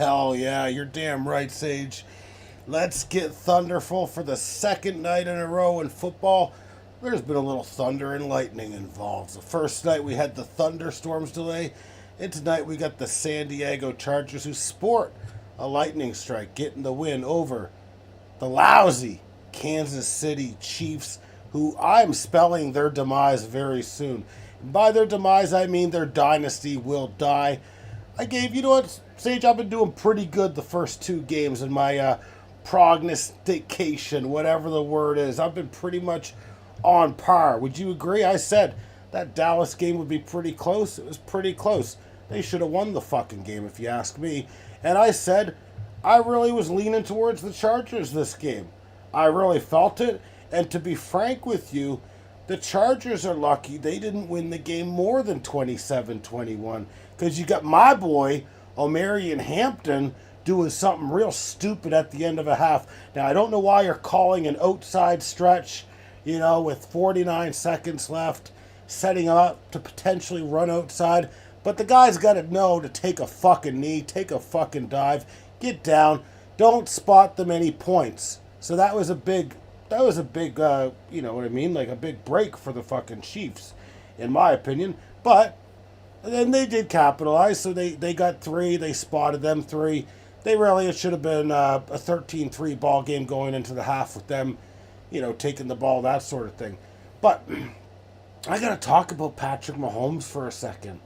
Hell yeah, you're damn right, Sage. Let's get thunderful for the second night in a row in football. There's been a little thunder and lightning involved. The first night we had the thunderstorms delay, and tonight we got the San Diego Chargers who sport a lightning strike, getting the win over the lousy Kansas City Chiefs, who I'm spelling their demise very soon. And by their demise, I mean their dynasty will die. You know what, Sage, I've been doing pretty good the first two games in my prognostication, whatever the word is. I've been pretty much on par. Would you agree? I said that Dallas game would be pretty close. It was pretty close. They should have won the fucking game, if you ask me. And I said I really was leaning towards the Chargers this game. I really felt it. And to be frank with you, the Chargers are lucky they didn't win the game more than 27-21. Because you got my boy, Omarion Hampton, doing something real stupid at the end of a half. Now, I don't know why you're calling an outside stretch, with 49 seconds left, setting up to potentially run outside. But the guy's got to know to take a fucking knee, take a fucking dive, get down, don't spot them any points. So that was a big, you know what I mean? Like a big break for the fucking Chiefs, in my opinion. But then they did capitalize, so they got three, they spotted them three. It should have been a 13-3 ball game going into the half with them, taking the ball, that sort of thing. But I got to talk about Patrick Mahomes for a second.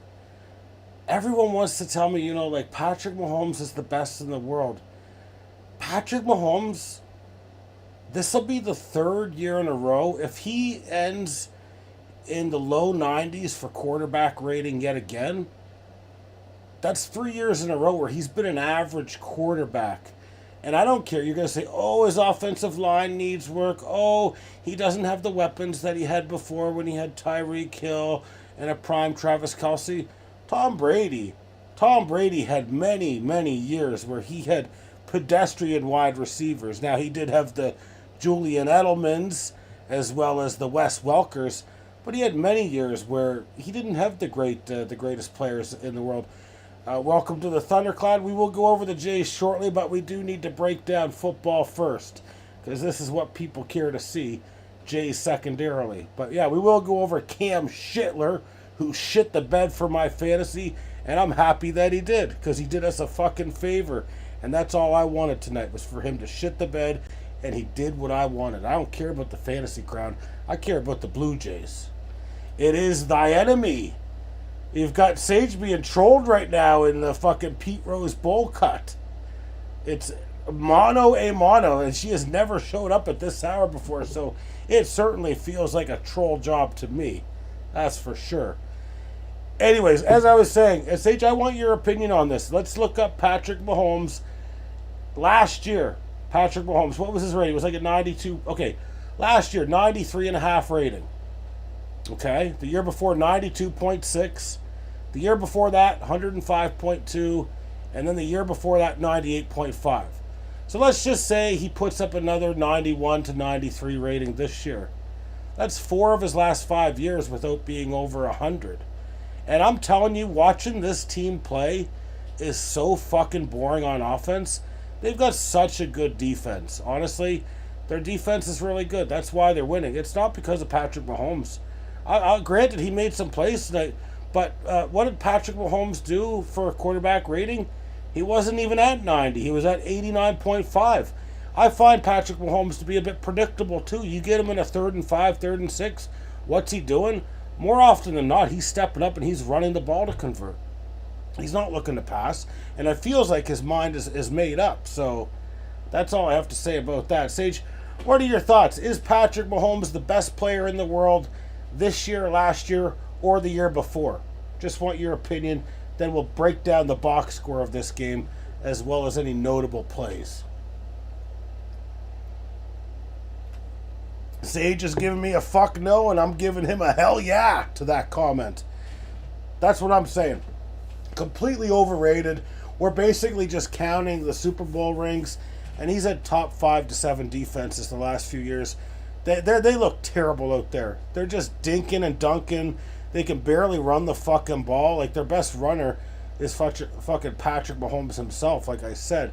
Everyone wants to tell me, Patrick Mahomes is the best in the world. Patrick Mahomes, this will be the third year in a row. If he ends in the low 90s for quarterback rating yet again, that's 3 years in a row where he's been an average quarterback. And I don't care. You're going to say, oh, his offensive line needs work. Oh, he doesn't have the weapons that he had before when he had Tyreek Hill and a prime Travis Kelce. Tom Brady had many, many years where he had pedestrian wide receivers. Now, he did have the Julian Edelmans as well as the Wes Welkers, but he had many years where he didn't have the greatest players in the world. Welcome to the Thundercloud. We will go over the Jays shortly, but we do need to break down football first, because this is what people care to see, Jays secondarily. But yeah, we will go over Cam Shitler, who shit the bed for my fantasy, and I'm happy that he did, because he did us a fucking favor. And that's all I wanted tonight, was for him to shit the bed, and he did what I wanted. I don't care about the fantasy crown. I care about the Blue Jays. It is thy enemy. You've got Sage being trolled right now in the fucking Pete Rose bowl cut. It's mono a mono, and she has never showed up at this hour before, so it certainly feels like a troll job to me. That's for sure. Anyways, as I was saying, Sage, I want your opinion on this. Let's look up Patrick Mahomes. Last year, Patrick Mahomes, what was his rating? It was like a 92. Okay, last year, 93.5 rating. Okay, the year before, 92.6. The year before that, 105.2. And then the year before that, 98.5. So let's just say he puts up another 91 to 93 rating this year. That's 4 of his last 5 years without being over 100. And I'm telling you, watching this team play is so fucking boring on offense. They've got such a good defense. Honestly, their defense is really good. That's why they're winning. It's not because of Patrick Mahomes. Granted, he made some plays tonight, but what did Patrick Mahomes do for a quarterback rating? He wasn't even at 90. He was at 89.5. I find Patrick Mahomes to be a bit predictable, too. You get him in a 3rd and 5, 3rd and 6. What's he doing? More often than not, he's stepping up and he's running the ball to convert. He's not looking to pass, and it feels like his mind is made up. So that's all I have to say about that. Sage, what are your thoughts? Is Patrick Mahomes the best player in the world this year, last year, or the year before? Just want your opinion. Then we'll break down the box score of this game as well as any notable plays. Sage is giving me a fuck no, and I'm giving him a hell yeah to that comment. That's what I'm saying. Completely overrated. We're basically just counting the Super Bowl rings, and he's had top 5 to 7 defenses the last few years. They look terrible out there. They're just dinking and dunking. They can barely run the fucking ball. Like, their best runner is fucking Patrick Mahomes himself, like I said.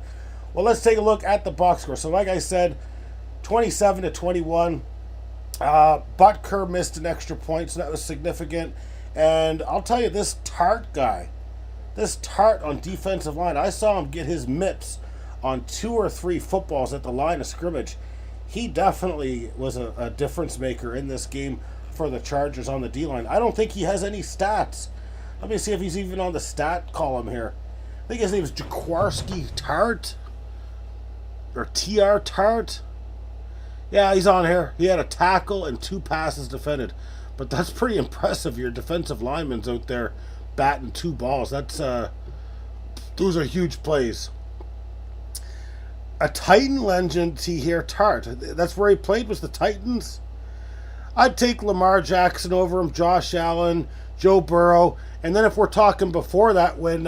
Well, let's take a look at the box score. So, like I said, 27-21. Butker missed an extra point, so that was significant. And I'll tell you, this Tart guy, this Tart on defensive line, I saw him get his mitts on 2 or 3 footballs at the line of scrimmage. He definitely was a difference maker in this game for the Chargers on the D-line. I don't think he has any stats. Let me see if he's even on the stat column here. I think his name is Jaquiski Tart. Or TR Tart. Yeah, he's on here. He had a tackle and 2 passes defended. But that's pretty impressive. Your defensive linemen's out there batting 2 balls. Those are huge plays. A Titan legend, here, Tart. That's where he played, was the Titans. I'd take Lamar Jackson over him, Josh Allen, Joe Burrow. And then if we're talking before that, when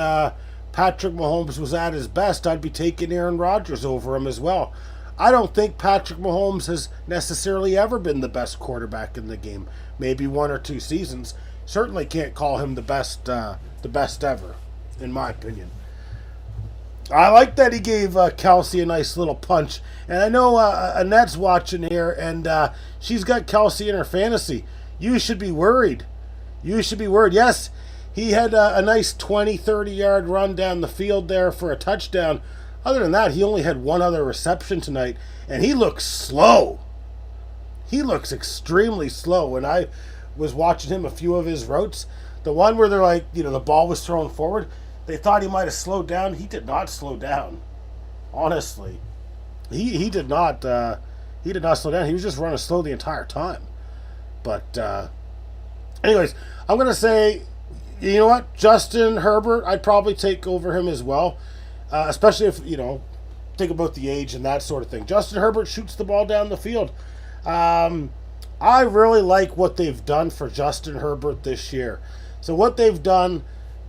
Patrick Mahomes was at his best, I'd be taking Aaron Rodgers over him as well. I don't think Patrick Mahomes has necessarily ever been the best quarterback in the game. Maybe 1 or 2 seasons. Certainly can't call him the best ever, in my opinion. I like that he gave Kelsey a nice little punch. And I know Annette's watching here, and she's got Kelsey in her fantasy. You should be worried. You should be worried. Yes, he had a nice 20, 30-yard run down the field there for a touchdown. Other than that, he only had 1 other reception tonight, and he looks slow. He looks extremely slow. When I was watching him, a few of his routes, the one where they're like, the ball was thrown forward, they thought he might have slowed down. He did not slow down. Honestly, he did not. He did not slow down. He was just running slow the entire time. But anyways, I'm gonna say, you know what, Justin Herbert, I'd probably take over him as well, especially if think about the age and that sort of thing. Justin Herbert shoots the ball down the field. I really like what they've done for Justin Herbert this year. So what they've done,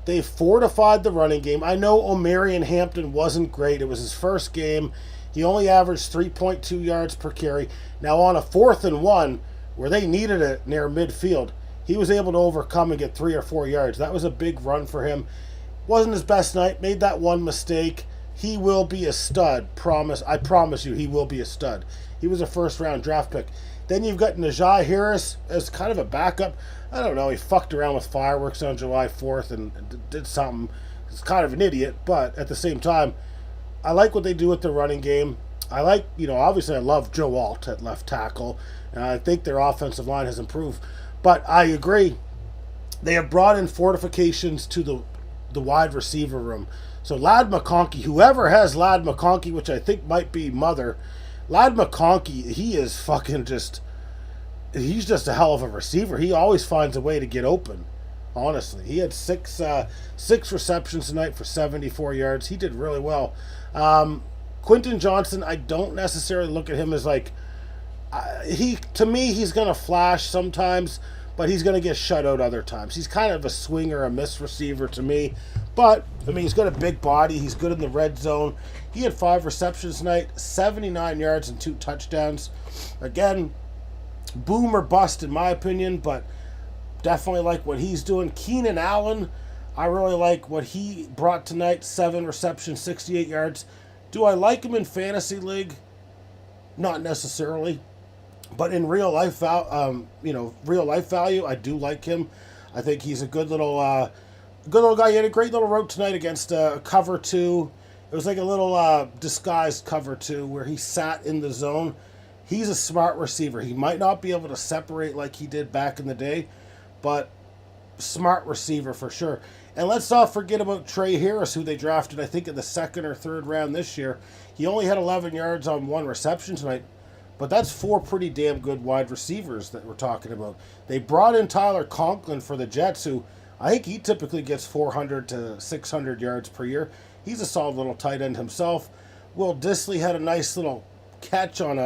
they've fortified the running game. I know Omarion Hampton wasn't great. It was his first game. He only averaged 3.2 yards per carry. Now on a 4th and 1, where they needed it near midfield, he was able to overcome and get 3 or 4 yards. That was a big run for him. Wasn't his best night. Made that one mistake. He will be a stud. I promise you, he will be a stud. He was a first-round draft pick. Then you've got Najee Harris as kind of a backup. I don't know. He fucked around with fireworks on July 4th and did something. He's kind of an idiot, but at the same time, I like what they do with the running game. I like, obviously I love Joe Alt at left tackle, and I think their offensive line has improved. But I agree. They have brought in fortifications to the wide receiver room. So Ladd McConkey, whoever has Ladd McConkey, which I think might be Mother, Ladd McConkey, he is he's just a hell of a receiver. He always finds a way to get open, honestly. He had six receptions tonight for 74 yards. He did really well. Quentin Johnson, I don't necessarily look at him as to me, he's going to flash sometimes, but he's going to get shut out other times. He's kind of a swing or a miss receiver to me. But, he's got a big body. He's good in the red zone. He had 5 receptions tonight, 79 yards and 2 touchdowns. Again, boom or bust in my opinion, but definitely like what he's doing. Keenan Allen, I really like what he brought tonight. 7 receptions, 68 yards. Do I like him in fantasy league? Not necessarily. But in real life value, I do like him. I think he's a good little guy. He had a great little route tonight against cover 2. It was like a little disguised cover 2 where he sat in the zone. He's a smart receiver. He might not be able to separate like he did back in the day, but smart receiver for sure. And let's not forget about Trey Harris, who they drafted, I think, in the 2nd or 3rd round this year. He only had 11 yards on 1 reception tonight. But that's 4 pretty damn good wide receivers that we're talking about. They brought in Tyler Conklin for the Jets, who I think he typically gets 400 to 600 yards per year. He's a solid little tight end himself. Will Dissly had a nice little catch on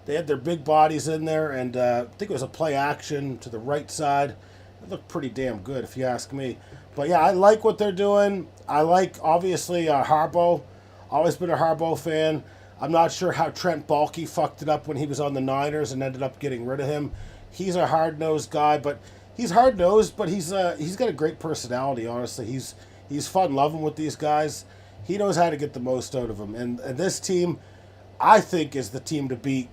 they had their big bodies in there, and I think it was a play action to the right side. It looked pretty damn good, if you ask me. But yeah, I like what they're doing. I like, obviously, Harbaugh. Always been a Harbaugh fan. I'm not sure how Trent Baalke fucked it up when he was on the Niners and ended up getting rid of him. He's a hard-nosed guy, but he's hard nosed, but he's got a great personality. Honestly, he's fun loving with these guys. He knows how to get the most out of them, and this team, I think, is the team to beat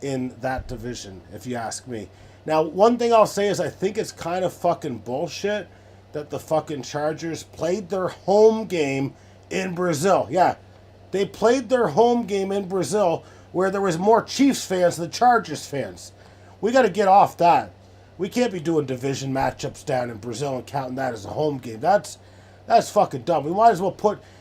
in that division, if you ask me. Now, one thing I'll say is I think it's kind of fucking bullshit that the fucking Chargers played their home game in Brazil. Yeah, they played their home game in Brazil where there was more Chiefs fans than Chargers fans. We got to get off that. We can't be doing division matchups down in Brazil and counting that as a home game. That's fucking dumb. We might as well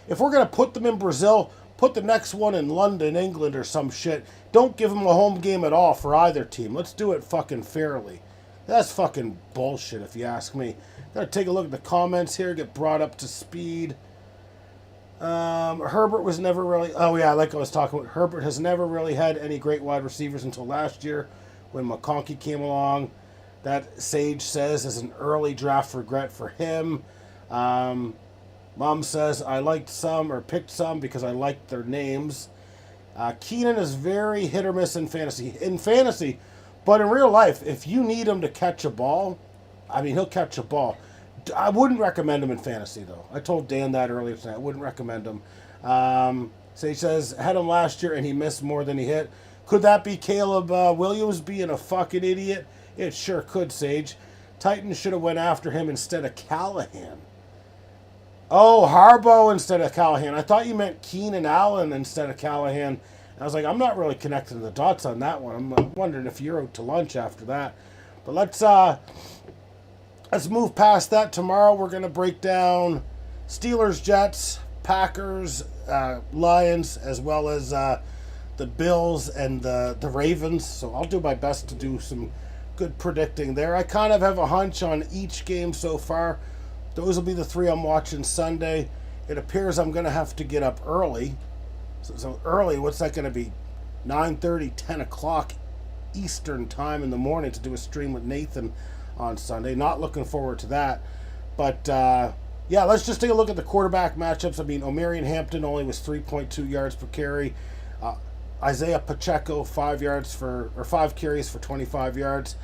if we're going to put them in Brazil, put the next one in London, England or some shit. Don't give them a home game at all for either team. Let's do it fucking fairly. That's fucking bullshit if you ask me. Gotta take a look at the comments here, get brought up to speed. Herbert was never really... Oh, yeah, like I was talking about, Herbert has never really had any great wide receivers until last year when McConkey came along. That Sage says is an early draft regret for him. Mom says, I liked some or picked some because I liked their names. Keenan is very hit or miss in fantasy. But in real life, if you need him to catch a ball, I mean, he'll catch a ball. I wouldn't recommend him in fantasy, though. I told Dan that earlier tonight. I wouldn't recommend him. Sage says, had him last year and he missed more than he hit. Could that be Caleb Williams being a fucking idiot? It sure could, Sage. Titans should have went after him instead of Callahan. Oh, Harbaugh instead of Callahan. I thought you meant Keenan Allen instead of Callahan. I was like, I'm not really connecting the dots on that one. I'm wondering if you're out to lunch after that. But let's move past that. Tomorrow we're going to break down Steelers, Jets, Packers, Lions, as well as the Bills and the Ravens. So I'll do my best to do some good predicting there. I kind of have a hunch on each game so far. Those will be the three I'm watching Sunday. It appears I'm going to have to get up early. So early, what's that going to be? 9:30, 10 o'clock Eastern time in the morning to do a stream with Nathan on Sunday. Not looking forward to that. But, yeah, let's just take a look at the quarterback matchups. I mean, Omarion Hampton only was 3.2 yards per carry. Isaiah Pacheco, 5 carries for 25 yards.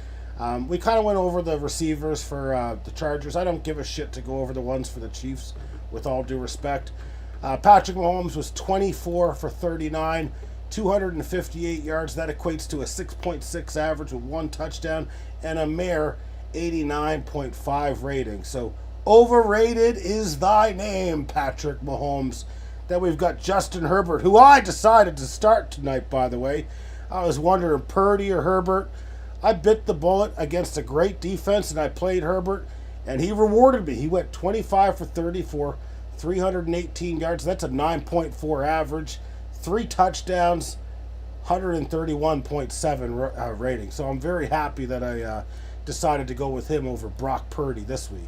We kind of went over the receivers for the Chargers. I don't give a shit to go over the ones for the Chiefs, with all due respect. Patrick Mahomes was 24 for 39, 258 yards. That equates to a 6.6 average with one touchdown and a mere 89.5 rating. So overrated is thy name, Patrick Mahomes. Then we've got Justin Herbert, who I decided to start tonight, by the way. I was wondering, Purdy or Herbert. I bit the bullet against a great defense, and I played Herbert, and he rewarded me. He went 25 for 34, 318 yards. That's a 9.4 average, 3 touchdowns, 131.7 rating. So I'm very happy that I decided to go with him over Brock Purdy this week.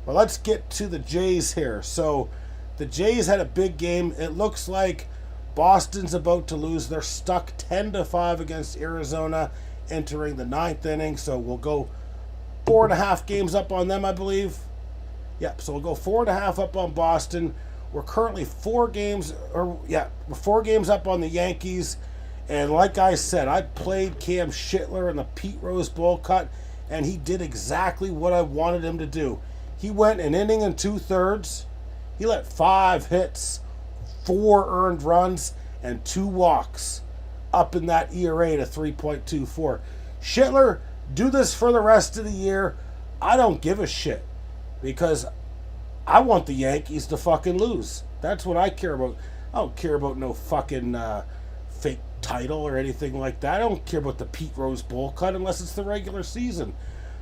But let's get to the Jays here. So the Jays had a big game. It looks like Boston's about to lose. They're stuck 10-5 against Arizona entering the 9th inning. So we'll go 4.5 games up on them, I believe. Yep, so we'll go 4.5 up on Boston. We're currently 4 games up on the Yankees. And like I said, I played Cam Schittler in the Pete Rose Bowl cut, and he did exactly what I wanted him to do. He went an inning and 2/3. He let 5 hits, 4 earned runs, and 2 walks up in that ERA to 3.24. Schittler, do this for the rest of the year. I don't give a shit because I want the Yankees to fucking lose. That's what I care about. I don't care about no fucking fake title or anything like that. I don't care about the Pete Rose Bowl cut unless it's the regular season.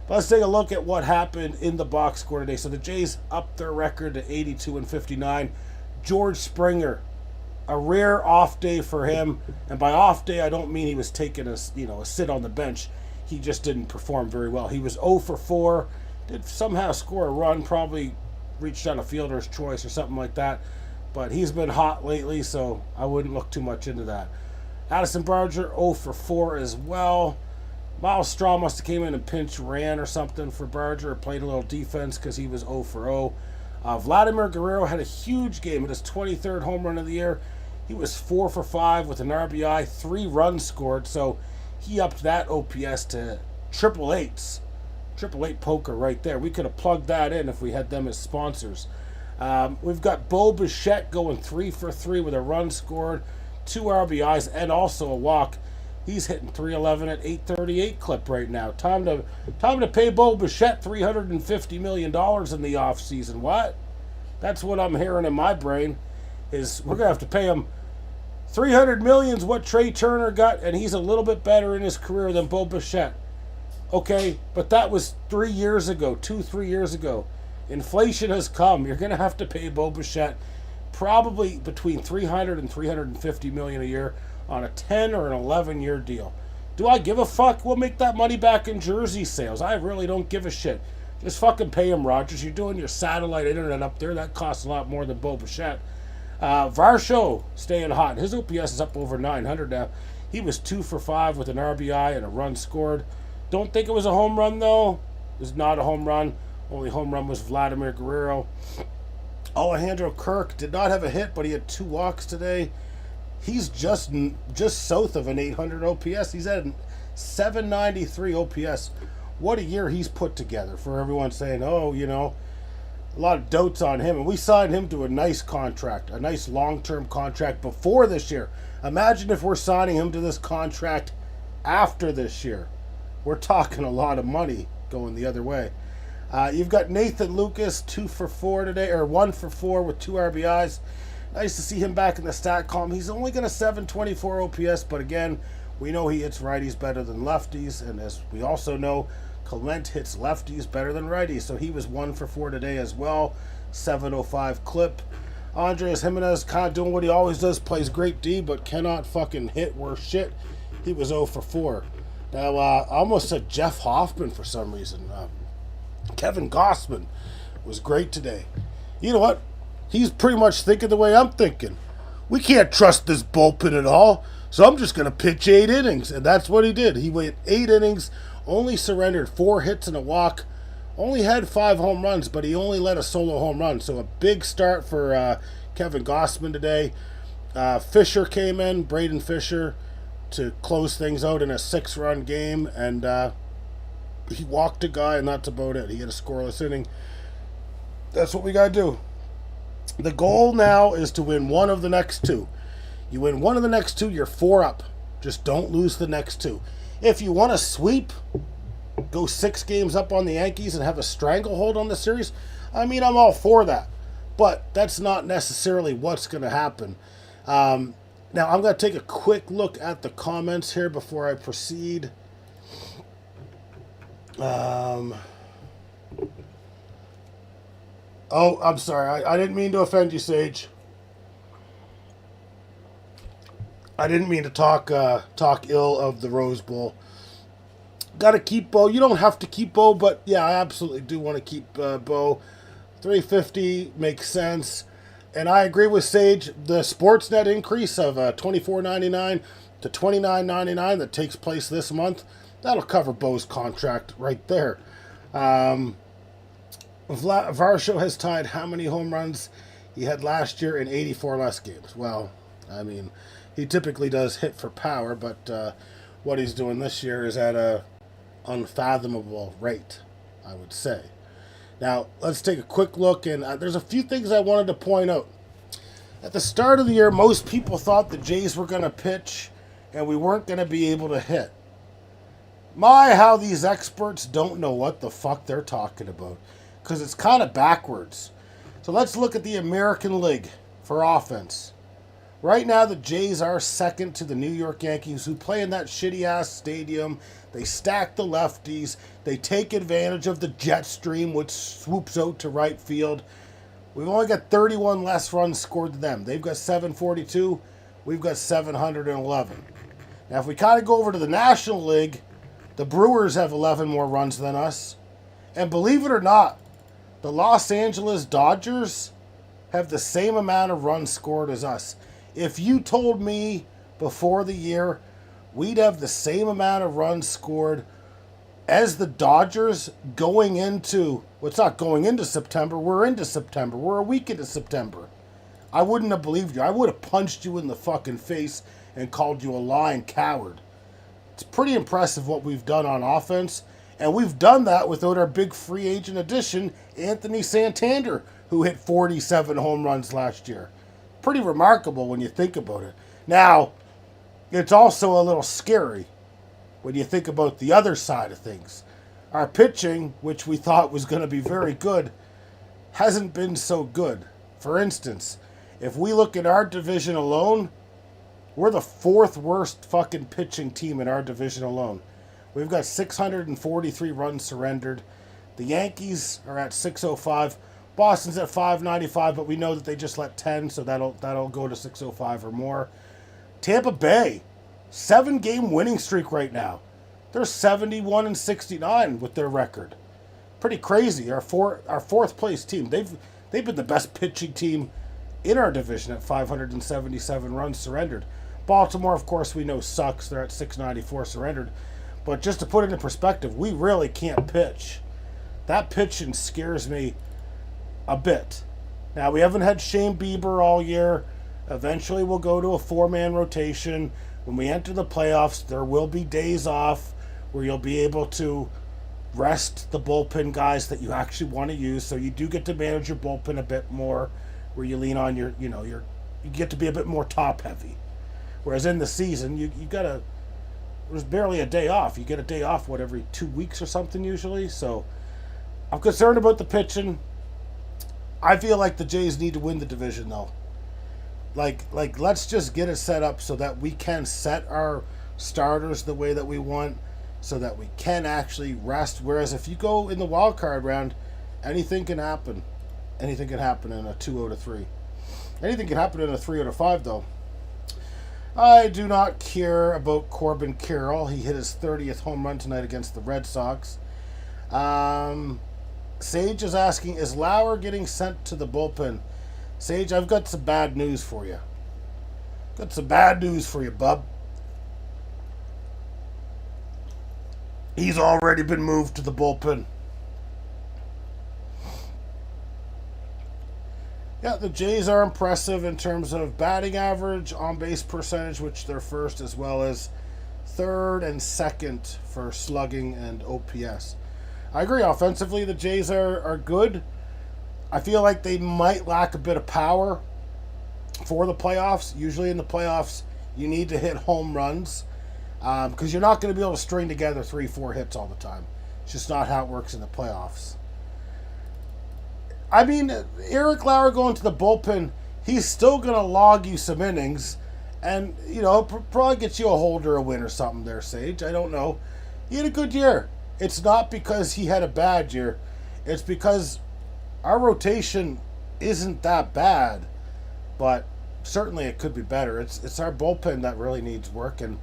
But let's take a look at what happened in the box score today. So the Jays upped their record to 82-59. George Springer, a rare off day for him. And by off day, I don't mean he was taking a sit on the bench. He just didn't perform very well. He was 0 for 4. Did somehow score a run, probably reached on a fielder's choice or something like that. But he's been hot lately, so I wouldn't look too much into that. Addison Barger, 0 for 4 as well. Miles Straw must have came in and pinch ran or something for Barger, or played a little defense because he was 0 for 0. Vladimir Guerrero had a huge game at his 23rd home run of the year. He was 4 for 5 with an RBI, 3 runs scored, so he upped that OPS to triple eights. 888 Poker right there. We could have plugged that in if we had them as sponsors. We've got Bo Bichette going 3 for 3 with a run scored, 2 RBIs, and also a walk. He's hitting 311 at 838 clip right now. Time to pay Bo Bichette $350 million in the offseason. What? That's what I'm hearing in my brain, is we're going to have to pay him $300 million is what Trey Turner got, and he's a little bit better in his career than Bo Bichette. Okay, but that was 3 years ago, 3 years ago. Inflation has come. You're going to have to pay Bo Bichette probably between $300 and $350 million a year on a 10 or an 11-year deal. Do I give a fuck? We'll make that money back in jersey sales. I really don't give a shit. Just fucking pay him, Rogers. You're doing your satellite internet up there. That costs a lot more than Bo Bichette. Varsho staying hot. His OPS is up over 900 now. He was 2 for 5 with an RBI and a run scored. Don't think it was a home run, though. It was not a home run. Only home run was Vladimir Guerrero. Alejandro Kirk did not have a hit, but he had 2 walks today. He's just south of an 800 OPS. He's at 793 OPS. What a year he's put together for everyone saying, oh, you know, a lot of doubts on him. And we signed him to a nice contract, a nice long-term contract before this year. Imagine if we're signing him to this contract after this year. We're talking a lot of money going the other way. You've got Nathan Lucas, 2 for 4 today, or 1 for 4 with 2 RBIs. Nice to see him back in the stat column. He's only got a 724 OPS, but again, we know he hits righties better than lefties, and as we also know, Clement hits lefties better than righties, so he was 1 for 4 today as well, 705 clip. Andres Jimenez kind of doing what he always does, plays great D, but cannot fucking hit worth shit. He was 0 for 4. Now, I almost said Jeff Hoffman for some reason. Kevin Gossman was great today. You know what? He's pretty much thinking the way I'm thinking. We can't trust this bullpen at all, so I'm just going to pitch 8 innings. And that's what he did. He went 8 innings, only surrendered 4 hits and a walk, only had 5 home runs, but he only let a solo home run. So a big start for Kevin Gossman today. Fisher came in, Braden Fisher, to close things out in a 6-run game, and he walked a guy, and that's about it. He had a scoreless inning. That's what we got to do. The goal now is to win one of the next 2. You win one of the next 2, you're 4 up. Just don't lose the next 2. If you want to sweep, go 6 games up on the Yankees and have a stranglehold on the series, I mean, I'm all for that. But that's not necessarily what's going to happen. Now, I'm going to take a quick look at the comments here before I proceed. Oh, I'm sorry. I didn't mean to offend you, Sage. I didn't mean to talk ill of the Rose Bowl. Got to keep Bo. You don't have to keep Bo, but yeah, I absolutely do want to keep Bo. $350 makes sense. And I agree with Sage. The Sportsnet increase of $24.99 to $29.99 that takes place this month, that'll cover Bo's contract right there. Varsho has tied how many home runs he had last year in 84 less games. Well, I mean, he typically does hit for power, but what he's doing this year is at a unfathomable rate, I would say. Now, let's take a quick look, and there's a few things I wanted to point out. At the start of the year, most people thought the Jays were going to pitch, and we weren't going to be able to hit. My, how these experts don't know what the fuck they're talking about, because it's kind of backwards. So let's look at the American League for offense. Right now, the Jays are second to the New York Yankees, who play in that shitty-ass stadium. They stack the lefties. They take advantage of the jet stream, which swoops out to right field. We've only got 31 less runs scored than them. They've got 742. We've got 711. Now, if we kind of go over to the National League, the Brewers have 11 more runs than us. And believe it or not, the Los Angeles Dodgers have the same amount of runs scored as us. If you told me before the year we'd have the same amount of runs scored as the Dodgers going into, well, it's not going into September, we're into September, we're a week into September, I wouldn't have believed you. I would have punched you in the fucking face and called you a lying coward. It's pretty impressive what we've done on offense, And we've done that without our big free agent addition, Anthony Santander, who hit 47 home runs last year. Pretty remarkable when you think about it. Now, it's also a little scary when you think about the other side of things. Our pitching, which we thought was going to be very good, hasn't been so good. For instance, if we look at our division alone, we're the fourth worst fucking pitching team in our division alone. We've got 643 runs surrendered. The Yankees are at 605. Boston's at 595, but we know that they just let 10, so that'll go to 605 or more. Tampa Bay, 7-game winning streak right now. They're 71-69 with their record. Pretty crazy. Our fourth place team. They've been the best pitching team in our division at 577 runs surrendered. Baltimore, of course, we know sucks. They're at 694 surrendered. But just to put it in perspective, we really can't pitch. That pitching scares me a bit. Now, we haven't had Shane Bieber all year. Eventually, we'll go to a 4-man rotation. When we enter the playoffs, there will be days off where you'll be able to rest the bullpen guys that you actually want to use. So you do get to manage your bullpen a bit more, where you lean on you get to be a bit more top heavy. Whereas in the season, there's barely a day off. You get a day off, every 2 weeks or something usually. So I'm concerned about the pitching. I feel like the Jays need to win the division though. Like let's just get it set up so that we can set our starters the way that we want, so that we can actually rest. Whereas if you go in the wild card round, anything can happen. Anything can happen in a 2 out of 3. Anything can happen in a 3 out of 5 though. I do not care about Corbin Carroll. He hit his 30th home run tonight against the Red Sox. Sage is asking, is Lauer getting sent to the bullpen? Sage, I've got some bad news for you. Got some bad news for you, bub. He's already been moved to the bullpen. Yeah, the Jays are impressive in terms of batting average, on-base percentage, which they're first, as well as third and second for slugging and OPS. I agree. Offensively, the Jays are good. I feel like they might lack a bit of power for the playoffs. Usually in the playoffs, you need to hit home runs because you're not going to be able to string together 3-4 hits all the time. It's just not how it works in the playoffs. I mean, Eric Lauer going to the bullpen, he's still going to log you some innings and, probably get you a holder, a win or something there, Sage. I don't know. He had a good year. It's not because he had a bad year. It's because our rotation isn't that bad, but certainly it could be better. It's our bullpen that really needs work, and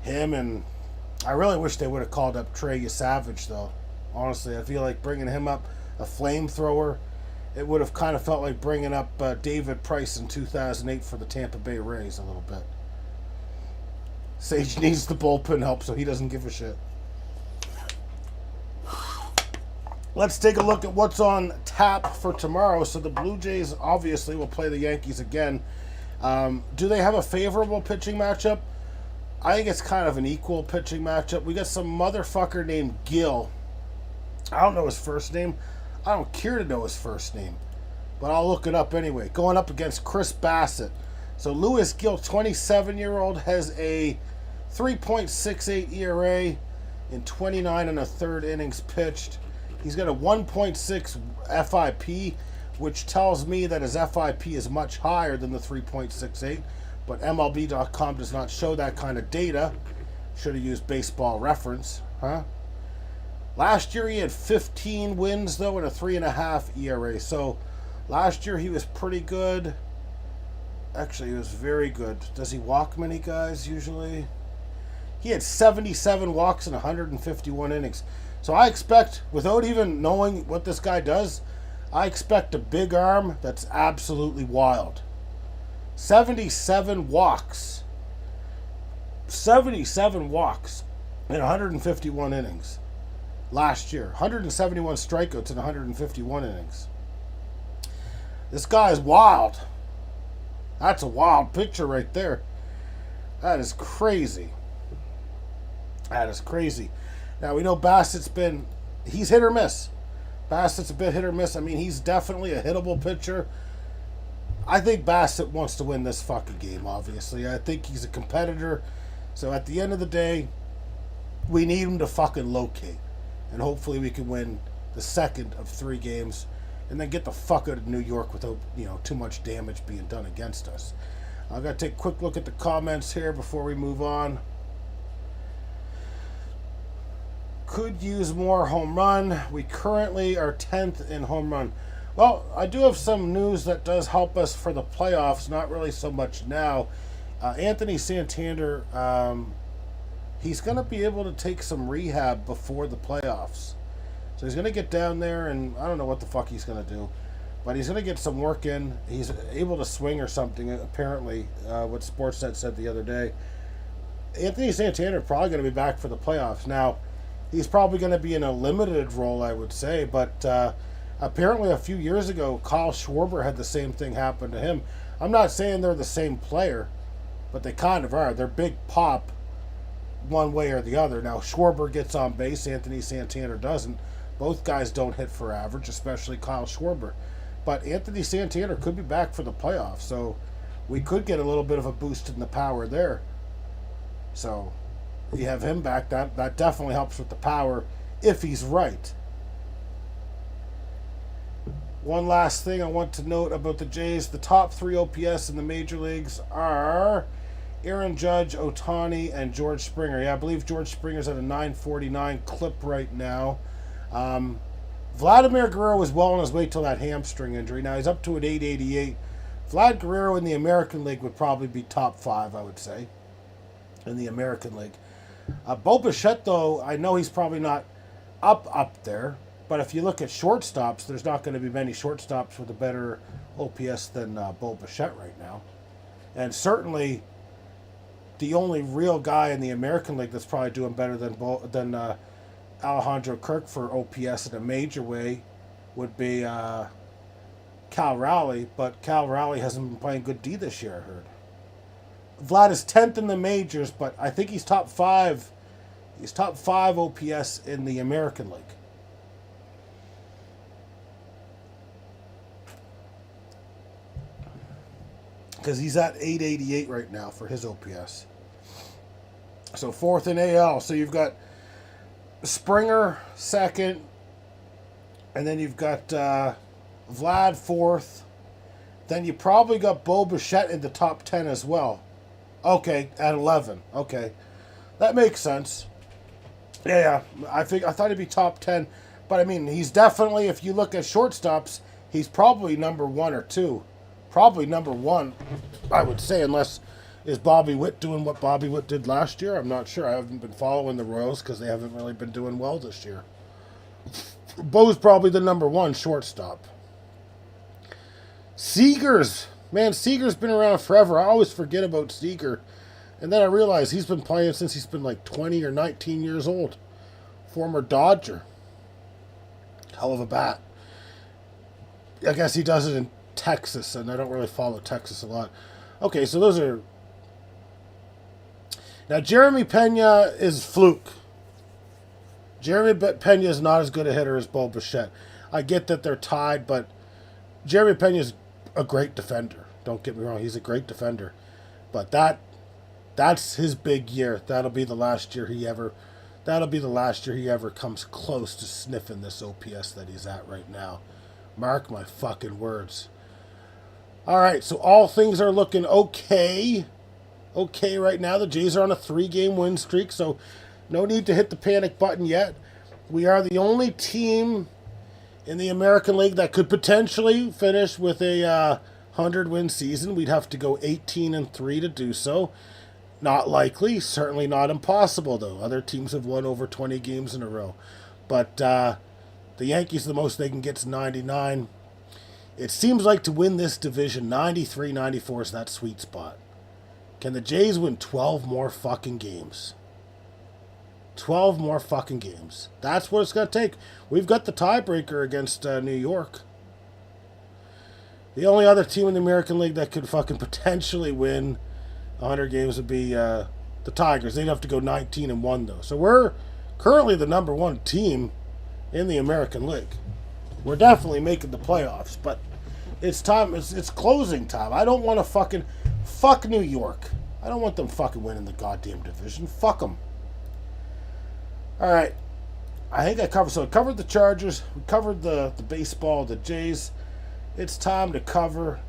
I really wish they would have called up Trey Savage, though. Honestly, I feel like bringing him up, a flamethrower, it would have kind of felt like bringing up David Price in 2008 for the Tampa Bay Rays a little bit. Sage needs the bullpen help, so he doesn't give a shit. Let's take a look at what's on tap for tomorrow. So the Blue Jays obviously will play the Yankees again. Do they have a favorable pitching matchup? I think it's kind of an equal pitching matchup. We got some motherfucker named Gill. I don't know his first name. I don't care to know his first name, but I'll look it up anyway. Going up against Chris Bassett. So Louis Gill, 27-year-old, has a 3.68 ERA in 29 and a third innings pitched. He's got a 1.6 FIP, which tells me that his FIP is much higher than the 3.68, but MLB.com does not show that kind of data. Should have used Baseball Reference, huh? Last year he had 15 wins, though, and a 3.5 ERA. So last year he was pretty good. Actually, he was very good. Does he walk many guys usually? He had 77 walks in 151 innings. So I expect, without even knowing what this guy does, I expect a big arm that's absolutely wild. 77 walks. 77 walks in 151 innings last year. 171 strikeouts in 151 innings. This guy is wild. That's a wild picture right there. That is crazy. That is crazy. Now, we know he's hit or miss. Bassett's a bit hit or miss. I mean, he's definitely a hittable pitcher. I think Bassett wants to win this fucking game, obviously. I think he's a competitor. So at the end of the day, we need him to fucking locate. And hopefully we can win the second of 3 games and then get the fuck out of New York without, too much damage being done against us. I've got to take a quick look at the comments here before we move on. Could use more home run. We currently are 10th in home run. Well, I do have some news that does help us for the playoffs, not really so much now. Anthony Santander, he's going to be able to take some rehab before the playoffs. So he's going to get down there, and I don't know what the fuck he's going to do. But he's going to get some work in. He's able to swing or something, apparently, what Sportsnet said the other day. Anthony Santander probably going to be back for the playoffs. Now, he's probably going to be in a limited role, I would say, but apparently a few years ago, Kyle Schwarber had the same thing happen to him. I'm not saying they're the same player, but they kind of are. They're big pop one way or the other. Now, Schwarber gets on base, Anthony Santander doesn't. Both guys don't hit for average, especially Kyle Schwarber. But Anthony Santander could be back for the playoffs, so we could get a little bit of a boost in the power there. So you have him back, that definitely helps with the power if he's right. One last thing I want to note about the Jays. The top 3 OPS in the major leagues are Aaron Judge, Ohtani, and George Springer. Yeah, I believe George Springer's at a 949 clip right now. Vladimir Guerrero was well on his way till that hamstring injury. Now he's up to an 888. Vlad Guerrero in the American League would probably be top 5, I would say, in the American League. Bo Bichette, though, I know he's probably not up there, but if you look at shortstops, there's not going to be many shortstops with a better OPS than Bo Bichette right now. And certainly the only real guy in the American League that's probably doing better than Alejandro Kirk for OPS in a major way would be Cal Raleigh, but Cal Raleigh hasn't been playing good D this year, I heard. Vlad is 10th in the majors, but I think he's top 5. He's top 5 OPS in the American League. Because he's at 888 right now for his OPS. So 4th in AL. So you've got Springer 2nd, and then you've got Vlad 4th. Then you probably got Bo Bichette in the top 10 as well. Okay, at 11. Okay, that makes sense. Yeah, I thought he'd be top 10, but I mean, he's definitely, if you look at shortstops, he's probably number 1 or 2. Probably number 1, I would say, unless is Bobby Witt doing what Bobby Witt did last year? I'm not sure. I haven't been following the Royals because they haven't really been doing well this year. Bo's probably the number 1 shortstop. Seager's been around forever. I always forget about Seager. And then I realize he's been playing since he's been like 20 or 19 years old. Former Dodger. Hell of a bat. I guess he does it in Texas, and I don't really follow Texas a lot. Okay, so those are... Now, Jeremy Pena is fluke. Jeremy Pena is not as good a hitter as Bo Bichette. I get that they're tied, but Jeremy Pena is a great defender. Don't get me wrong, he's a great defender. But that's his big year. That'll be the last year he ever comes close to sniffing this OPS that he's at right now. Mark my fucking words. All right, so all things are looking okay. Okay right now. The Jays are on a 3-game win streak, so no need to hit the panic button yet. We are the only team in the American League that could potentially finish with a 100-win season. We'd have to go 18-3 to do so. Not likely. Certainly not impossible, though. Other teams have won over 20 games in a row. But the Yankees, the most they can get is 99. It seems like to win this division, 93, 94 is that sweet spot. Can the Jays win 12 more fucking games? 12 more fucking games. That's what it's going to take. We've got the tiebreaker against New York. The only other team in the American League that could fucking potentially win 100 games would be the Tigers. They'd have to go 19-1, though. So we're currently the number one team in the American League. We're definitely making the playoffs, but it's time. It's closing time. I don't want to fuck New York. I don't want them fucking winning the goddamn division. Fuck them. All right. I think I covered the Chargers. We covered the baseball, the Jays. It's time to cover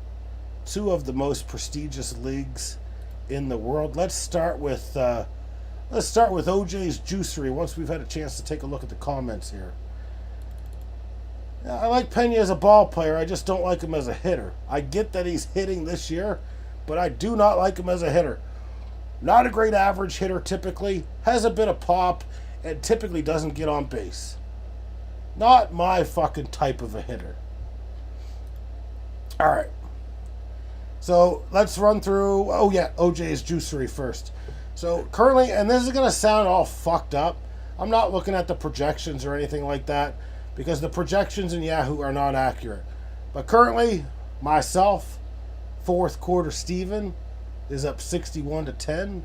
two of the most prestigious leagues in the world. Let's start with OJ's Juicery. Once we've had a chance to take a look at the comments here. I like Pena as a ball player. I just don't like him as a hitter. I get that he's hitting this year, but I do not like him as a hitter. Not a great average hitter typically. Has a bit of pop and typically doesn't get on base. Not my fucking type of a hitter. All right. So let's run through. Oh yeah, OJ's Juicery first. So currently, and this is going to sound all fucked up. I'm not looking at the projections or anything like that because the projections in Yahoo are not accurate. But currently, myself, fourth quarter Steven, is up 61-10.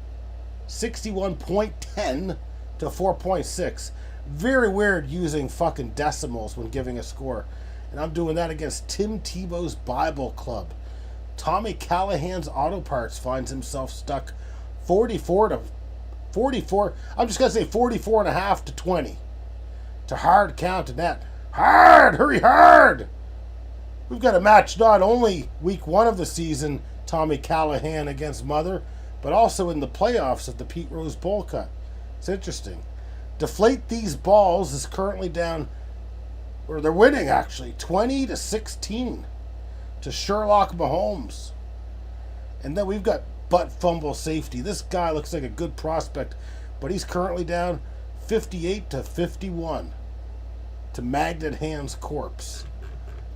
61.10 to 4.6. Very weird using fucking decimals when giving a score. And I'm doing that against Tim Tebow's Bible Club. Tommy Callahan's Auto Parts finds himself stuck 44. I'm just going to say 44.5 to 20. To hard count to net. Hard! Hurry hard! We've got a match not only week 1 of the season, Tommy Callahan against Mother, but also in the playoffs of the Pete Rose Bowl Cut. It's interesting. Deflate These Balls is currently down, or they're winning actually, 20-16 to Sherlock Mahomes. And then we've got Butt Fumble Safety. This guy looks like a good prospect, but he's currently down 58-51 to Magnet Hands Corpse.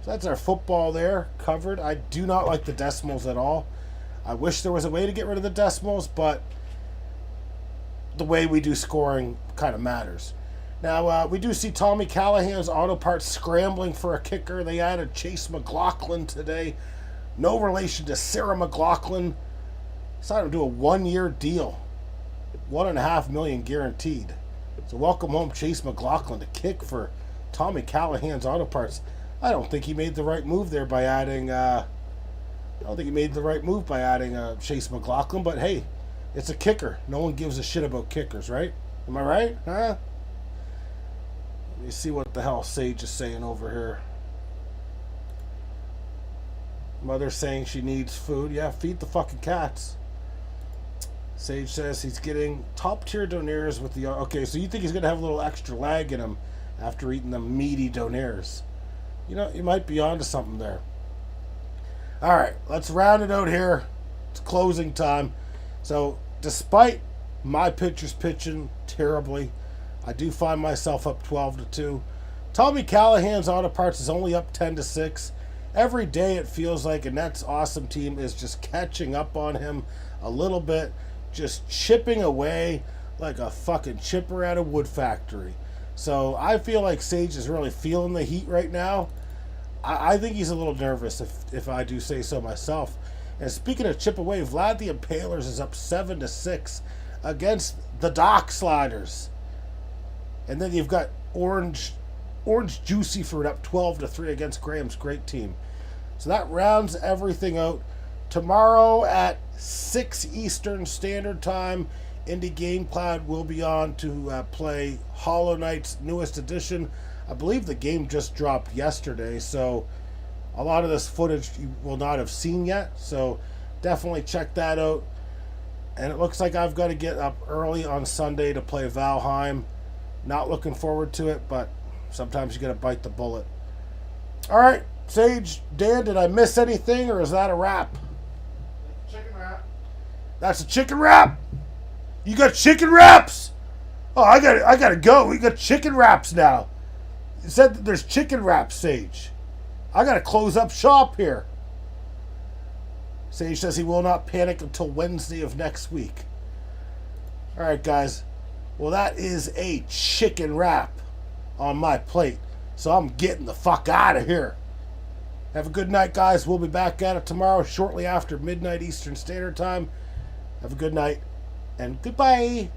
So that's our football there covered. I do not like the decimals at all. I wish there was a way to get rid of the decimals, but the way we do scoring kind of matters. Now, we do see Tommy Callahan's Auto Parts scrambling for a kicker. They added Chase McLaughlin today. No relation to Sarah McLaughlin. Decided to do a 1-year deal. $1.5 million guaranteed. So welcome home Chase McLaughlin to kick for Tommy Callahan's Auto Parts. I don't think he made the right move there by adding Chase McLaughlin, but hey, it's a kicker. No one gives a shit about kickers, right? Am I right? Huh? Let me see what the hell Sage is saying over here. Mother saying she needs food. Yeah, feed the fucking cats. Sage says he's getting top-tier donaires with the... Okay, so you think he's going to have a little extra lag in him after eating the meaty donaires. You know, you might be onto something there. All right, let's round it out here. It's closing time. So, despite my pitchers pitching terribly, I do find myself up 12-2. Tommy Callahan's Auto Parts is only up 10-6. Every day it feels like a Nets awesome team is just catching up on him a little bit, just chipping away like a fucking chipper at a wood factory. So I feel like Sage is really feeling the heat right now. I think he's a little nervous, if I do say so myself. And speaking of chip away, Vlad the Impalers is up 7-6 against the Dock Sliders. And then you've got Orange Juicy Fruit up 12-3 against Graham's great team. So that rounds everything out. Tomorrow at 6 Eastern Standard Time, Indie Game Cloud will be on to play Hollow Knight's newest edition. I believe the game just dropped yesterday, so a lot of this footage you will not have seen yet. So definitely check that out. And it looks like I've got to get up early on Sunday to play Valheim. Not looking forward to it, but sometimes you got to bite the bullet. All right, Sage, Dan, did I miss anything, or is that a wrap? Chicken wrap. That's a chicken wrap. You got chicken wraps? Oh, I got to go. We got chicken wraps now. You said that there's chicken wraps, Sage. I got to close up shop here. Sage says he will not panic until Wednesday of next week. All right, guys. Well, that is a chicken wrap on my plate. So I'm getting the fuck out of here. Have a good night, guys. We'll be back at it tomorrow shortly after midnight Eastern Standard Time. Have a good night and goodbye.